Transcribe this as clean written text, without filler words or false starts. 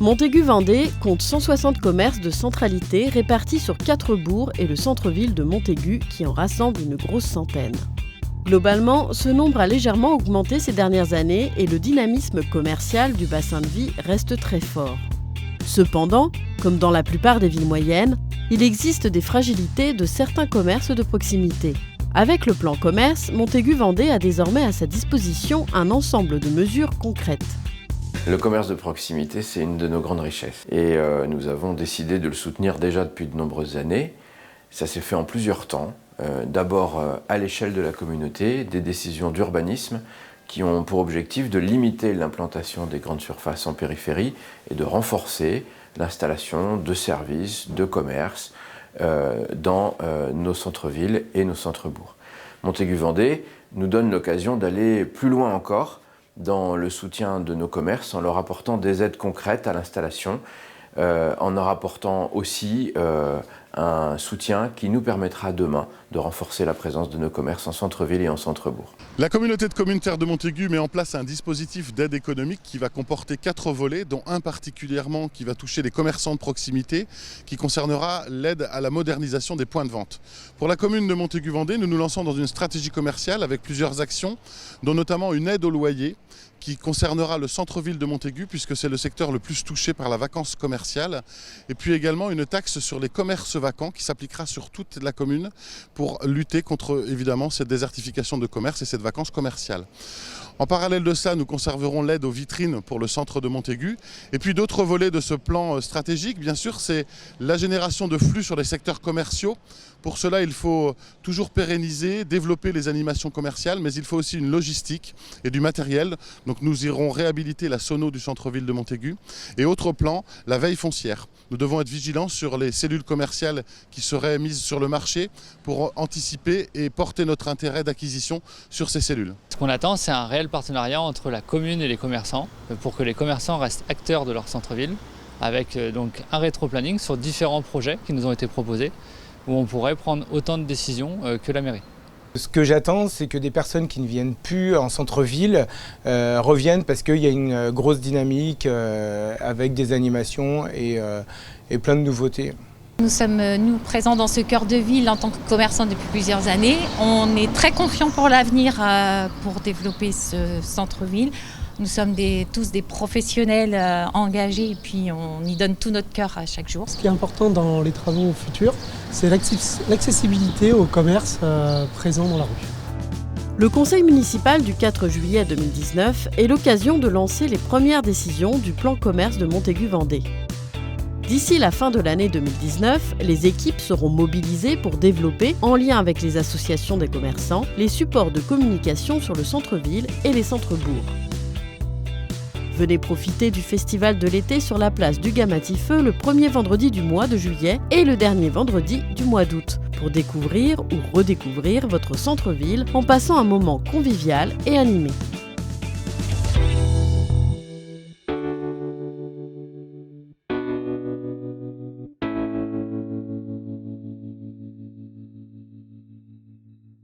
Montaigu-Vendée compte 160 commerces de centralité répartis sur 4 bourgs et le centre-ville de Montaigu qui en rassemble une grosse centaine. Globalement, ce nombre a légèrement augmenté ces dernières années et le dynamisme commercial du bassin de vie reste très fort. Cependant, comme dans la plupart des villes moyennes, il existe des fragilités de certains commerces de proximité. Avec le plan commerce, Montaigu-Vendée a désormais à sa disposition un ensemble de mesures concrètes. Le commerce de proximité, c'est une de nos grandes richesses. Et nous avons décidé de le soutenir déjà depuis de nombreuses années. Ça s'est fait en plusieurs temps. D'abord à l'échelle de la communauté, des décisions d'urbanisme qui ont pour objectif de limiter l'implantation des grandes surfaces en périphérie et de renforcer l'installation de services, de commerces dans nos centres-villes et nos centres-bourgs. Montaigu-Vendée nous donne l'occasion d'aller plus loin encore dans le soutien de nos commerces en leur apportant des aides concrètes à l'installation, en leur apportant aussi un soutien qui nous permettra demain de renforcer la présence de nos commerces en centre-ville et en centre-bourg. La communauté de communes Terre de Montaigu met en place un dispositif d'aide économique qui va comporter 4 volets, dont un particulièrement qui va toucher les commerçants de proximité, qui concernera l'aide à la modernisation des points de vente. Pour la commune de Montaigu-Vendée, nous nous lançons dans une stratégie commerciale avec plusieurs actions, dont notamment une aide au loyer, qui concernera le centre-ville de Montaigu puisque c'est le secteur le plus touché par la vacance commerciale, et puis également une taxe sur les commerces vacants qui s'appliquera sur toute la commune pour lutter contre évidemment cette désertification de commerce et cette vacance commerciale. En parallèle de ça, nous conserverons l'aide aux vitrines pour le centre de Montaigu. Et puis d'autres volets de ce plan stratégique, bien sûr, c'est la génération de flux sur les secteurs commerciaux. Pour cela, il faut toujours pérenniser, développer les animations commerciales, mais il faut aussi une logistique et du matériel. Donc nous irons réhabiliter la sono du centre-ville de Montaigu. Et autre plan, la veille foncière. Nous devons être vigilants sur les cellules commerciales qui seraient mises sur le marché pour anticiper et porter notre intérêt d'acquisition sur ces cellules. Ce qu'on attend, c'est un réel partenariat entre la commune et les commerçants pour que les commerçants restent acteurs de leur centre-ville avec donc un rétro-planning sur différents projets qui nous ont été proposés où on pourrait prendre autant de décisions que la mairie. Ce que j'attends, c'est que des personnes qui ne viennent plus en centre-ville reviennent parce qu'il y a une grosse dynamique avec des animations et plein de nouveautés. Nous sommes présents dans ce cœur de ville en tant que commerçants depuis plusieurs années. On est très confiants pour l'avenir pour développer ce centre-ville. Nous sommes tous des professionnels engagés et puis on y donne tout notre cœur à chaque jour. Ce qui est important dans les travaux futurs, c'est l'accessibilité aux commerces présents dans la rue. Le conseil municipal du 4 juillet 2019 est l'occasion de lancer les premières décisions du plan commerce de Montaigu-Vendée. D'ici la fin de l'année 2019, les équipes seront mobilisées pour développer, en lien avec les associations des commerçants, les supports de communication sur le centre-ville et les centres-bourgs. Venez profiter du festival de l'été sur la place du Gamatifeu le premier vendredi du mois de juillet et le dernier vendredi du mois d'août pour découvrir ou redécouvrir votre centre-ville en passant un moment convivial et animé.